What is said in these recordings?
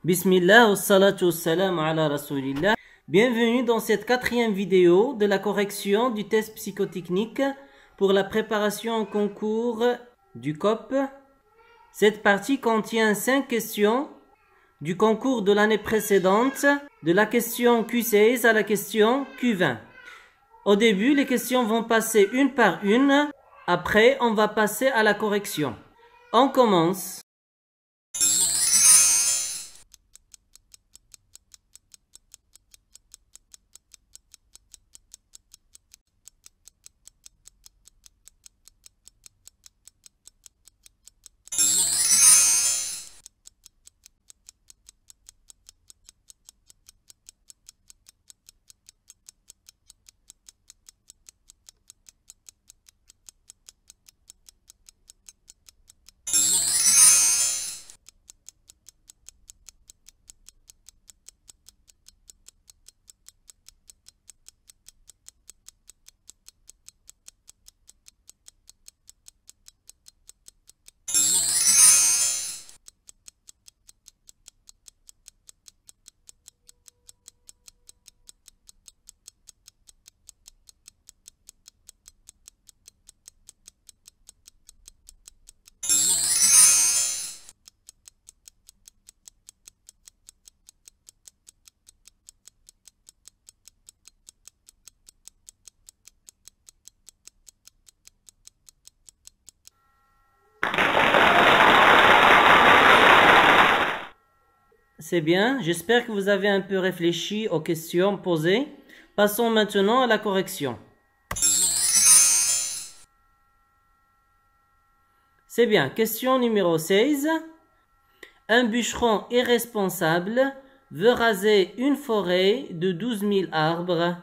Bismillah, wassalatu wassalamu ala rasulillah. Bienvenue dans cette quatrième vidéo de la correction du test psychotechnique pour la préparation au concours du COP. Cette partie contient 5 questions du concours de l'année précédente, de la question Q16 à la question Q20. Au début, les questions vont passer une par une. Après, on va passer à la correction. On commence. C'est bien, j'espère que vous avez un peu réfléchi aux questions posées. Passons maintenant à la correction. C'est bien, question numéro 16. Un bûcheron irresponsable veut raser une forêt de 12 000 arbres.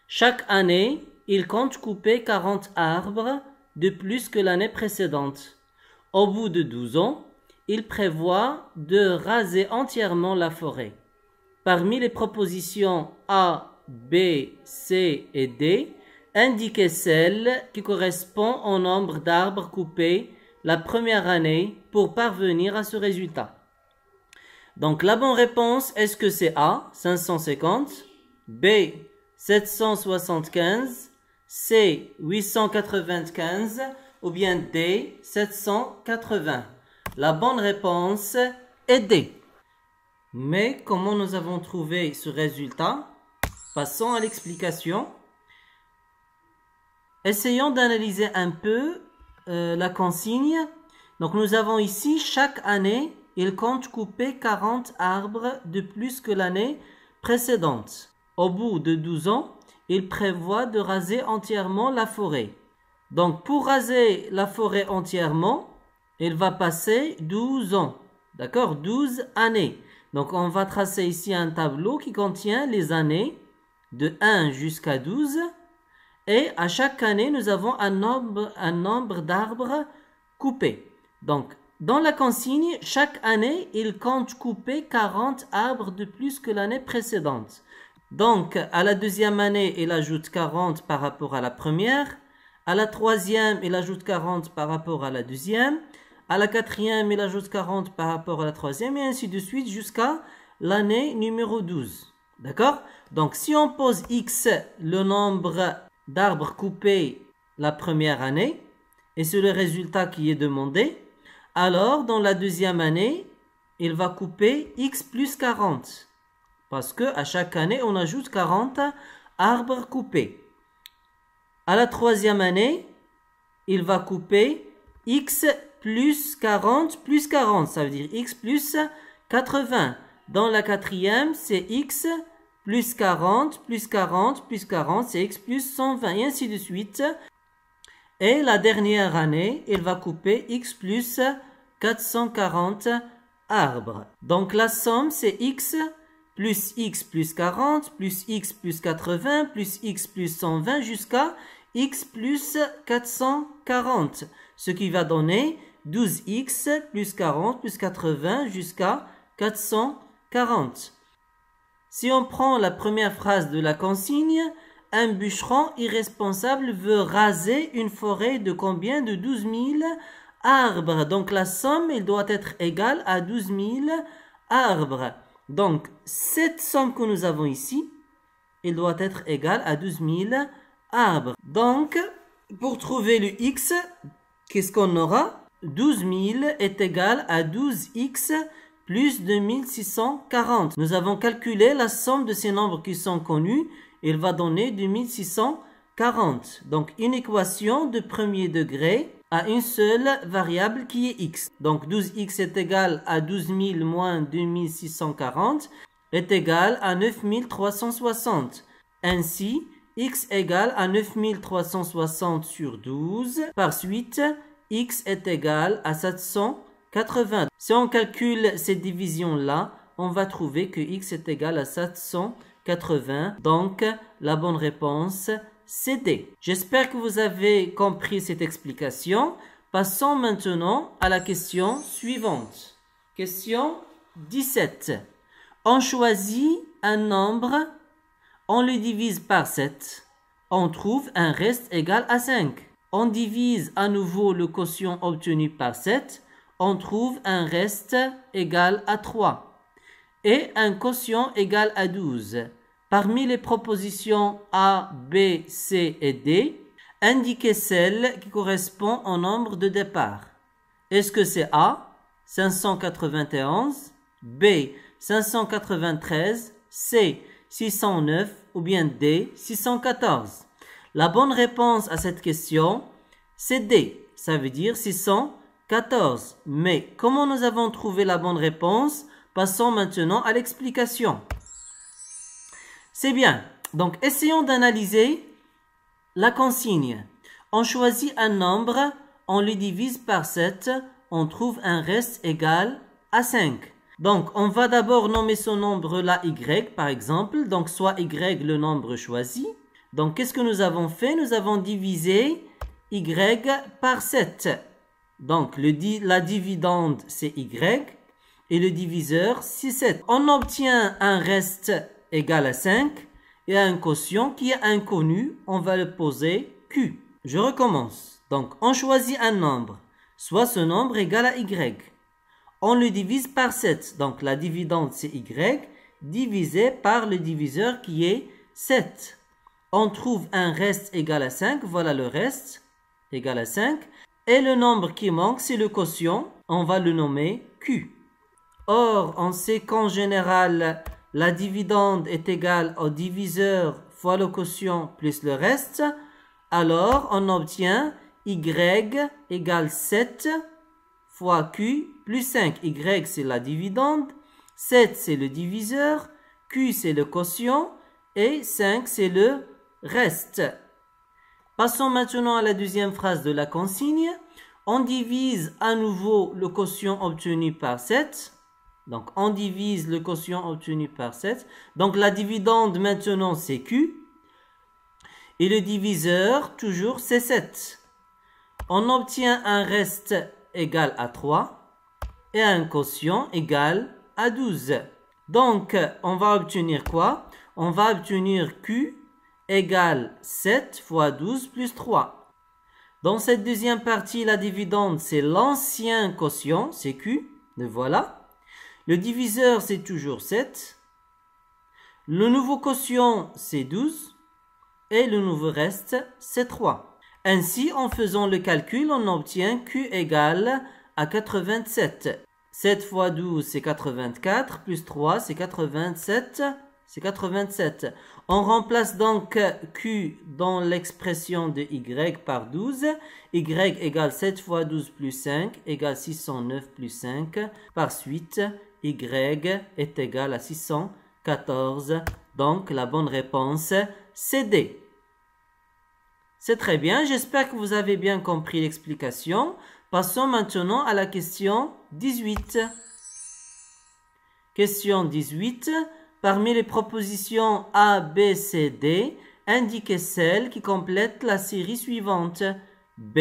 Chaque année, il compte couper 40 arbres de plus que l'année précédente. Au bout de 12 ans, il prévoit de raser entièrement la forêt. Parmi les propositions A, B, C et D, indiquez celle qui correspond au nombre d'arbres coupés la première année pour parvenir à ce résultat. Donc la bonne réponse, est-ce que c'est A, 550, B, 775, C, 895 ou bien D, 780? La bonne réponse est D. Mais comment nous avons trouvé ce résultat? Passons à l'explication. Essayons d'analyser un peu la consigne. Donc nous avons ici, chaque année, il compte couper 40 arbres de plus que l'année précédente. Au bout de 12 ans, il prévoit de raser entièrement la forêt. Donc pour raser la forêt entièrement, il va passer 12 ans, d'accord, 12 années. Donc on va tracer ici un tableau qui contient les années de 1 jusqu'à 12. Et à chaque année, nous avons un nombre d'arbres coupés. Donc dans la consigne, chaque année, il compte couper 40 arbres de plus que l'année précédente. Donc à la deuxième année, il ajoute 40 par rapport à la première. À la troisième, il ajoute 40 par rapport à la deuxième. À la quatrième, il ajoute 40 par rapport à la troisième et ainsi de suite jusqu'à l'année numéro 12. D'accord? Donc, si on pose X, le nombre d'arbres coupés la première année, et c'est le résultat qui est demandé, alors dans la deuxième année, il va couper X plus 40. Parce qu'à chaque année, on ajoute 40 arbres coupés. À la troisième année, il va couper X plus 40 plus 40, ça veut dire X plus 80. Dans la quatrième, c'est X plus 40 plus 40 plus 40, c'est X plus 120 et ainsi de suite. Et la dernière année, il va couper X plus 440 arbres. Donc la somme, c'est X plus 40 plus X plus 80 plus X plus 120 jusqu'à X plus 440. Ce qui va donner 12x plus 40 plus 80 jusqu'à 440. Si on prend la première phrase de la consigne, un bûcheron irresponsable veut raser une forêt de combien? De 12 000 arbres. Donc la somme, elle doit être égale à 12 000 arbres. Donc, cette somme que nous avons ici, elle doit être égale à 12 000 arbres. Donc, pour trouver le x, qu'est-ce qu'on aura? 12 000 est égal à 12x plus 2640. Nous avons calculé la somme de ces nombres qui sont connus. Il va donner 2640. Donc, une équation de premier degré à une seule variable qui est x. Donc, 12x est égal à 12 000 moins 2640 est égal à 9360. Ainsi, x égale à 9360 sur 12. Par suite, x est égal à 780. Si on calcule ces divisions-là, on va trouver que x est égal à 780. Donc, la bonne réponse, c'est D. J'espère que vous avez compris cette explication. Passons maintenant à la question suivante. Question 17. On choisit un nombre, on le divise par 7. On trouve un reste égal à 5. On divise à nouveau le quotient obtenu par 7. On trouve un reste égal à 3. Et un quotient égal à 12. Parmi les propositions A, B, C et D, indiquez celle qui correspond au nombre de départ. Est-ce que c'est A, 591, B, 593, C, 609 ou bien D, 614? La bonne réponse à cette question, c'est D. Ça veut dire 614. Mais comment nous avons trouvé la bonne réponse? Passons maintenant à l'explication. C'est bien. Donc, essayons d'analyser la consigne. On choisit un nombre, on le divise par 7, on trouve un reste égal à 5. Donc, on va d'abord nommer ce nombre-là y, par exemple. Donc, soit y le nombre choisi. Donc, qu'est-ce que nous avons fait? Nous avons divisé y par 7. Donc, la dividende, c'est y. Et le diviseur, c'est 7. On obtient un reste égal à 5 et un quotient qui est inconnu, on va le poser Q. Je recommence. Donc, on choisit un nombre, soit ce nombre égal à Y. On le divise par 7. Donc, la dividende, c'est Y, divisé par le diviseur qui est 7. On trouve un reste égal à 5. Voilà le reste égal à 5. Et le nombre qui manque, c'est le quotient. On va le nommer Q. Or, on sait qu'en général, la dividende est égale au diviseur fois le quotient plus le reste. Alors, on obtient y égale 7 fois q plus 5. Y, c'est la dividende. 7, c'est le diviseur. Q, c'est le quotient. Et 5, c'est le reste. Passons maintenant à la deuxième phrase de la consigne. On divise à nouveau le quotient obtenu par 7. Donc, on divise le quotient obtenu par 7. Donc, la dividende maintenant, c'est Q. Et le diviseur, toujours, c'est 7. On obtient un reste égal à 3 et un quotient égal à 12. Donc, on va obtenir quoi? On va obtenir Q égale 7 fois 12 plus 3. Dans cette deuxième partie, la dividende, c'est l'ancien quotient, c'est Q. Le voilà. Le diviseur, c'est toujours 7. Le nouveau quotient, c'est 12. Et le nouveau reste, c'est 3. Ainsi, en faisant le calcul, on obtient Q égale à 87. 7 fois 12, c'est 84. Plus 3, c'est 87. C'est 87. On remplace donc Q dans l'expression de Y par 12. Y égale 7 fois 12 plus 5 égale 609 plus 5. Par suite, Y est égal à 614. Donc, la bonne réponse, c'est D. C'est très bien. J'espère que vous avez bien compris l'explication. Passons maintenant à la question 18. Question 18. Parmi les propositions A, B, C, D, indiquez celle qui complète la série suivante. B,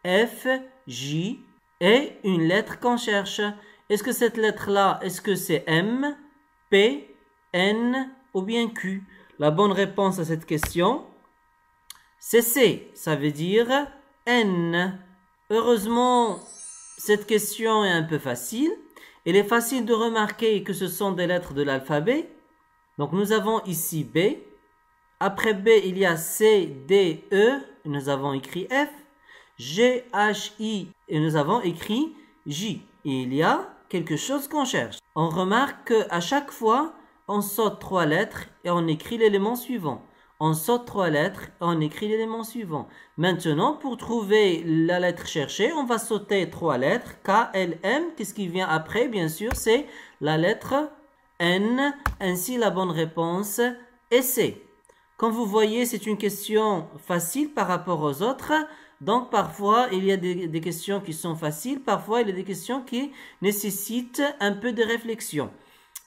F, J et une lettre qu'on cherche. Est-ce que cette lettre-là, est-ce que c'est M, P, N ou bien Q? La bonne réponse à cette question, c'est C. Ça veut dire N. Heureusement, cette question est un peu facile. Il est facile de remarquer que ce sont des lettres de l'alphabet. Donc nous avons ici B. Après B, il y a C, D, E. Et nous avons écrit F. G, H, I. Et nous avons écrit J. Et il y a quelque chose qu'on cherche. On remarque qu'à chaque fois, on saute 3 lettres et on écrit l'élément suivant. On saute 3 lettres et on écrit l'élément suivant. Maintenant, pour trouver la lettre cherchée, on va sauter 3 lettres. K, L, M. Qu'est-ce qui vient après? Bien sûr, c'est la lettre N. Ainsi, la bonne réponse est C. Comme vous voyez, c'est une question facile par rapport aux autres. Donc, parfois, il y a des questions qui sont faciles. Parfois, il y a des questions qui nécessitent un peu de réflexion.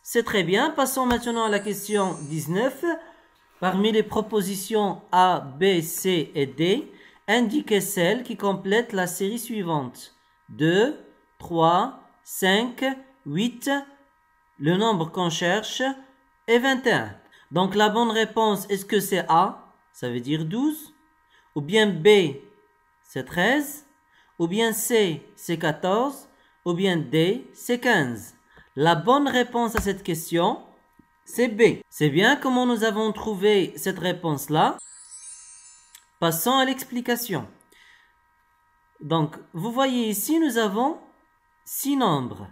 C'est très bien. Passons maintenant à la question 19. Parmi les propositions A, B, C et D, indiquez celle qui complète la série suivante. 2, 3, 5, 8, le nombre qu'on cherche est 21. Donc la bonne réponse, est-ce que c'est A, ça veut dire 12, ou bien B, c'est 13, ou bien C, c'est 14, ou bien D, c'est 15. La bonne réponse à cette question, c'est B. C'est bien comment nous avons trouvé cette réponse-là. Passons à l'explication. Donc, vous voyez ici, nous avons 6 nombres,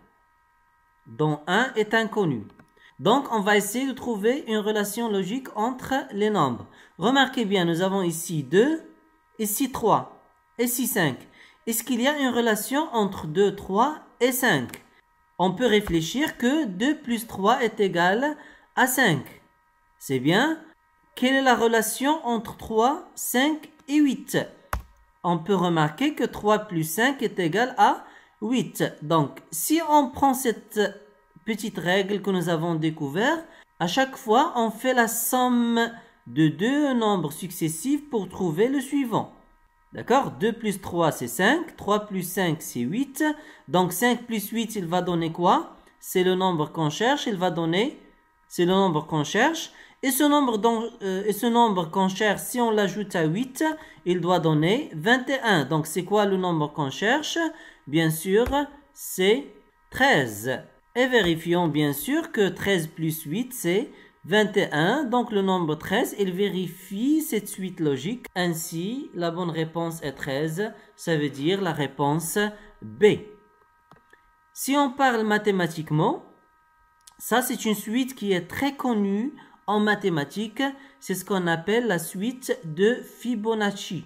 dont un est inconnu. Donc, on va essayer de trouver une relation logique entre les nombres. Remarquez bien, nous avons ici 2, ici 3, ici 5. Est-ce qu'il y a une relation entre 2, 3 et 5? On peut réfléchir que 2 plus 3 est égal à 5. C'est bien. Quelle est la relation entre 3, 5 et 8? On peut remarquer que 3 plus 5 est égal à 8. Donc, si on prend cette petite règle que nous avons découverte, à chaque fois, on fait la somme de deux nombres successifs pour trouver le suivant. D'accord? 2 plus 3, c'est 5. 3 plus 5, c'est 8. Donc, 5 plus 8, il va donner quoi? C'est le nombre qu'on cherche. Il va donner... C'est le nombre qu'on cherche. Et ce nombre qu'on cherche, si on l'ajoute à 8, il doit donner 21. Donc, c'est quoi le nombre qu'on cherche? Bien sûr, c'est 13. Et vérifions bien sûr que 13 plus 8, c'est 21. Donc, le nombre 13, il vérifie cette suite logique. Ainsi, la bonne réponse est 13. Ça veut dire la réponse B. Si on parle mathématiquement, ça, c'est une suite qui est très connue en mathématiques. C'est ce qu'on appelle la suite de Fibonacci.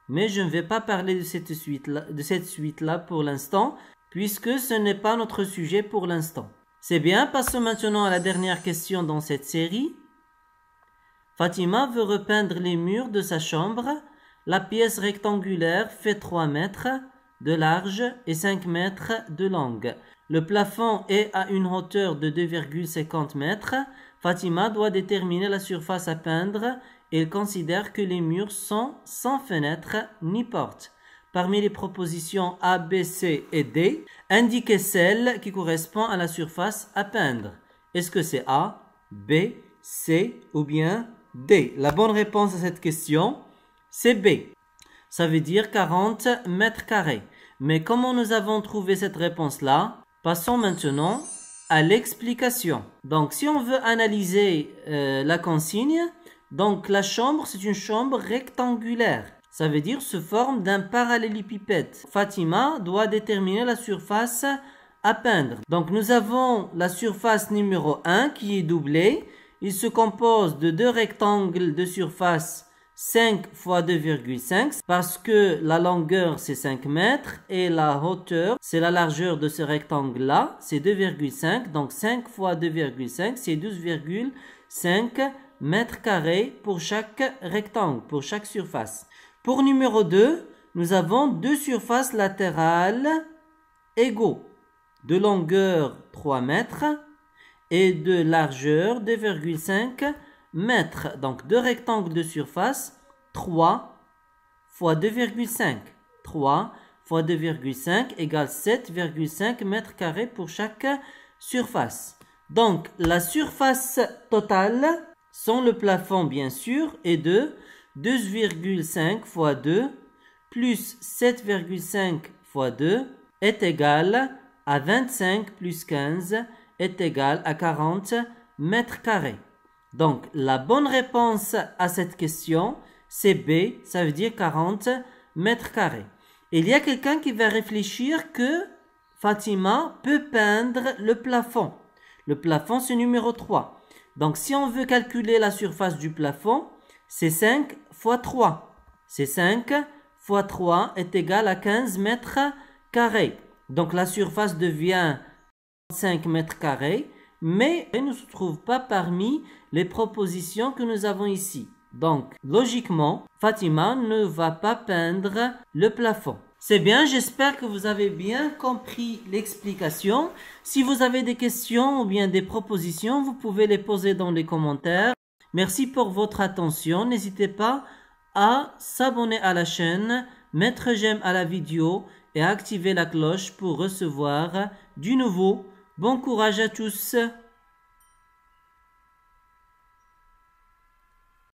Mais je ne vais pas parler de cette suite-là pour l'instant, puisque ce n'est pas notre sujet pour l'instant. C'est bien, passons maintenant à la dernière question dans cette série. Fatima veut repeindre les murs de sa chambre. La pièce rectangulaire fait 3 mètres de large et 5 mètres de longue. Le plafond est à une hauteur de 2,50 mètres. Fatima doit déterminer la surface à peindre et elle considère que les murs sont sans fenêtre ni porte. Parmi les propositions A, B, C et D, indiquez celle qui correspond à la surface à peindre. Est-ce que c'est A, B, C ou bien D? La bonne réponse à cette question, c'est B. Ça veut dire 40 mètres carrés. Mais comment nous avons trouvé cette réponse-là? Passons maintenant à l'explication. Donc, si on veut analyser la consigne, donc la chambre, c'est une chambre rectangulaire. Ça veut dire se forme d'un parallélépipède. Fatima doit déterminer la surface à peindre. Donc, nous avons la surface numéro 1 qui est doublée. Il se compose de deux rectangles de surface 5 fois 2,5 parce que la longueur c'est 5 mètres et la hauteur c'est la largeur de ce rectangle là, c'est 2,5. Donc 5 fois 2,5 c'est 12,5 mètres carrés pour chaque rectangle, pour chaque surface. Pour numéro 2, nous avons deux surfaces latérales égaux, de longueur 3 mètres et de largeur 2,5 mètres. Donc, deux rectangles de surface, 3 fois 2,5. 3 fois 2,5 égale 7,5 mètres carrés pour chaque surface. Donc, la surface totale, sans le plafond bien sûr, est de 12,5 fois 2 plus 7,5 fois 2 est égal à 25 plus 15 est égal à 40 mètres carrés. Donc, la bonne réponse à cette question, c'est B, ça veut dire 40 mètres carrés. Il y a quelqu'un qui va réfléchir que Fatima peut peindre le plafond. Le plafond, c'est numéro 3. Donc, si on veut calculer la surface du plafond, c'est 5 fois 3. C'est 5 fois 3 est égal à 15 mètres carrés. Donc, la surface devient 5 mètres carrés, mais elle ne se trouve pas parmi les propositions que nous avons ici. Donc, logiquement, Fatima ne va pas peindre le plafond. C'est bien, j'espère que vous avez bien compris l'explication. Si vous avez des questions ou bien des propositions, vous pouvez les poser dans les commentaires. Merci pour votre attention. N'hésitez pas à s'abonner à la chaîne, mettre j'aime à la vidéo et activer la cloche pour recevoir du nouveau. Bon courage à tous!